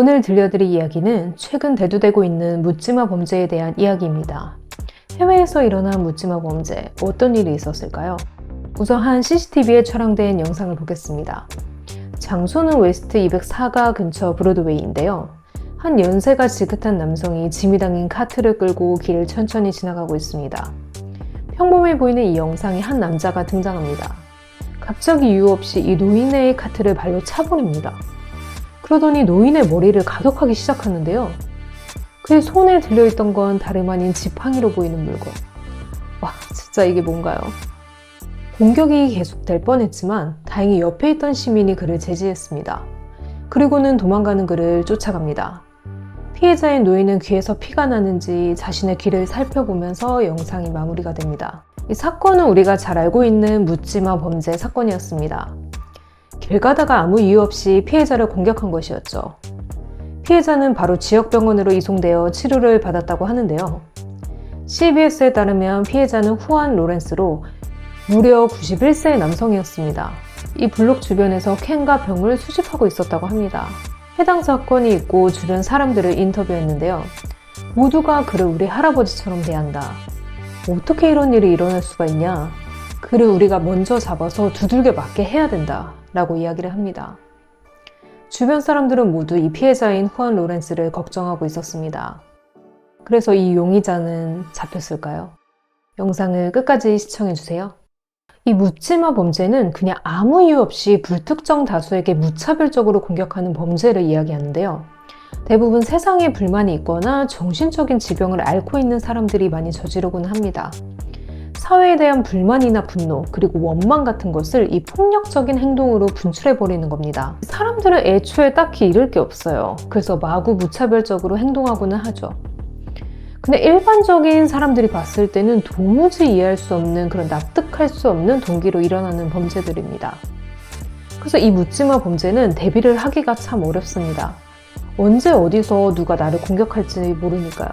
오늘 들려드릴 이야기는 최근 대두되고 있는 묻지마 범죄에 대한 이야기입니다. 해외에서 일어난 묻지마 범죄, 어떤 일이 있었을까요? 우선 한 CCTV에 촬영된 영상을 보겠습니다. 장소는 웨스트 204가 근처 브로드웨이인데요. 한 연세가 지긋한 남성이 짐이 담긴 카트를 끌고 길을 천천히 지나가고 있습니다. 평범해 보이는 이 영상에 한 남자가 등장합니다. 갑자기 이유 없이 이 노인의 카트를 발로 차버립니다. 그러더니 노인의 머리를 가격하기 시작하는데요. 그의 손에 들려있던 건 다름 아닌 지팡이로 보이는 물건. 와, 진짜 이게 뭔가요? 공격이 계속될 뻔했지만 다행히 옆에 있던 시민이 그를 제지했습니다. 그리고는 도망가는 그를 쫓아갑니다. 피해자인 노인은 귀에서 피가 나는지 자신의 귀를 살펴보면서 영상이 마무리가 됩니다. 이 사건은 우리가 잘 알고 있는 묻지마 범죄 사건이었습니다. 길 가다가 아무 이유 없이 피해자를 공격한 것이었죠. 피해자는 바로 지역병원으로 이송되어 치료를 받았다고 하는데요. CBS에 따르면 피해자는 후안 로렌스로 무려 91세의 남성이었습니다. 이 블록 주변에서 캔과 병을 수집하고 있었다고 합니다. 해당 사건이 있고 주변 사람들을 인터뷰했는데요. 모두가 그를 우리 할아버지처럼 대한다. 어떻게 이런 일이 일어날 수가 있냐? 그를 우리가 먼저 잡아서 두들겨 맞게 해야 된다. 라고 이야기를 합니다. 주변 사람들은 모두 이 피해자인 후안 로렌스를 걱정하고 있었습니다. 그래서 이 용의자는 잡혔을까요? 영상을 끝까지 시청해주세요. 이 묻지마 범죄는 그냥 아무 이유 없이 불특정 다수에게 무차별적으로 공격하는 범죄를 이야기하는데요. 대부분 세상에 불만이 있거나 정신적인 지병을 앓고 있는 사람들이 많이 저지르곤 합니다. 사회에 대한 불만이나 분노, 그리고 원망 같은 것을 이 폭력적인 행동으로 분출해버리는 겁니다. 사람들은 애초에 딱히 잃을 게 없어요. 그래서 마구 무차별적으로 행동하고는 하죠. 근데 일반적인 사람들이 봤을 때는 도무지 이해할 수 없는 그런 납득할 수 없는 동기로 일어나는 범죄들입니다. 그래서 이 묻지마 범죄는 대비를 하기가 참 어렵습니다. 언제 어디서 누가 나를 공격할지 모르니까요.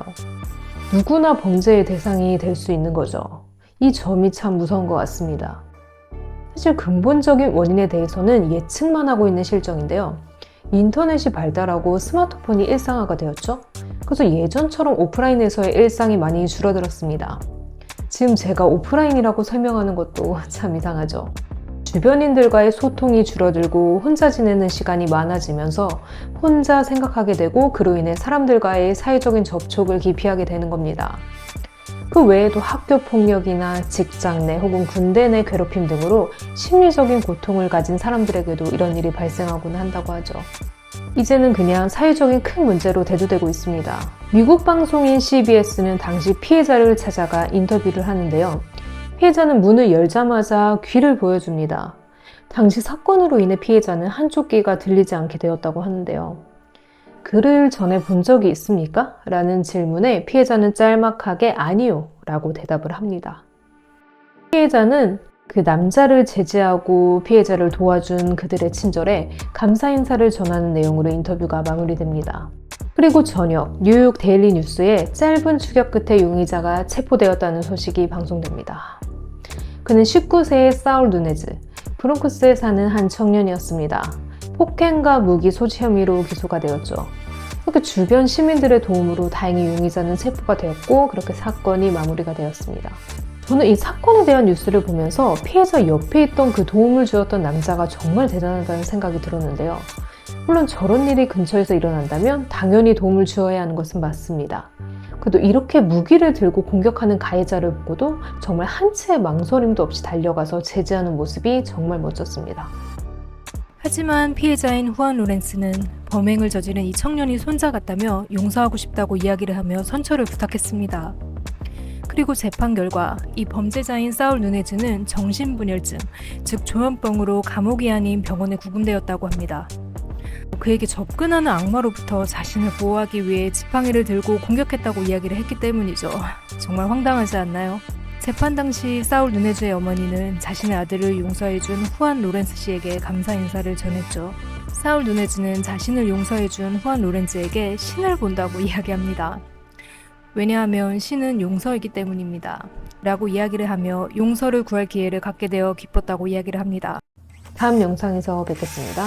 누구나 범죄의 대상이 될 수 있는 거죠. 이 점이 참 무서운 것 같습니다. 사실 근본적인 원인에 대해서는 예측만 하고 있는 실정인데요. 인터넷이 발달하고 스마트폰이 일상화가 되었죠. 그래서 예전처럼 오프라인에서의 일상이 많이 줄어들었습니다. 지금 제가 오프라인이라고 설명하는 것도 참 이상하죠. 주변인들과의 소통이 줄어들고 혼자 지내는 시간이 많아지면서 혼자 생각하게 되고 그로 인해 사람들과의 사회적인 접촉을 기피하게 되는 겁니다. 그 외에도 학교 폭력이나 직장 내 혹은 군대 내 괴롭힘 등으로 심리적인 고통을 가진 사람들에게도 이런 일이 발생하곤 한다고 하죠. 이제는 그냥 사회적인 큰 문제로 대두되고 있습니다. 미국 방송인 CBS는 당시 피해자를 찾아가 인터뷰를 하는데요. 피해자는 문을 열자마자 귀를 보여줍니다. 당시 사건으로 인해 피해자는 한쪽 귀가 들리지 않게 되었다고 하는데요. 글을 전에 본 적이 있습니까? 라는 질문에 피해자는 짤막하게 아니요 라고 대답을 합니다. 피해자는 그 남자를 제지하고 피해자를 도와준 그들의 친절에 감사 인사를 전하는 내용으로 인터뷰가 마무리됩니다. 그리고 저녁 뉴욕 데일리 뉴스에 짧은 추격 끝에 용의자가 체포되었다는 소식이 방송됩니다. 그는 19세의 사울 누네즈, 브롱크스에 사는 한 청년이었습니다. 폭행과 무기 소지 혐의로 기소가 되었죠. 그렇게 주변 시민들의 도움으로 다행히 용의자는 체포가 되었고 그렇게 사건이 마무리가 되었습니다. 저는 이 사건에 대한 뉴스를 보면서 피해자 옆에 있던 그 도움을 주었던 남자가 정말 대단하다는 생각이 들었는데요. 물론 저런 일이 근처에서 일어난다면 당연히 도움을 주어야 하는 것은 맞습니다. 그래도 이렇게 무기를 들고 공격하는 가해자를 보고도 정말 한치의 망설임도 없이 달려가서 제지하는 모습이 정말 멋졌습니다. 하지만 피해자인 후안 로렌스는 범행을 저지른 이 청년이 손자 같다며 용서하고 싶다고 이야기를 하며 선처를 부탁했습니다. 그리고 재판 결과 이 범죄자인 사울 누네즈는 정신분열증, 즉 조현병으로 감옥이 아닌 병원에 구금되었다고 합니다. 그에게 접근하는 악마로부터 자신을 보호하기 위해 지팡이를 들고 공격했다고 이야기를 했기 때문이죠. 정말 황당하지 않나요? 재판 당시 사울 누네즈의 어머니는 자신의 아들을 용서해준 후안 로렌스 씨에게 감사 인사를 전했죠. 사울 누네즈는 자신을 용서해준 후안 로렌스에게 신을 본다고 이야기합니다. 왜냐하면 신은 용서이기 때문입니다. 라고 이야기를 하며 용서를 구할 기회를 갖게 되어 기뻤다고 이야기를 합니다. 다음 영상에서 뵙겠습니다.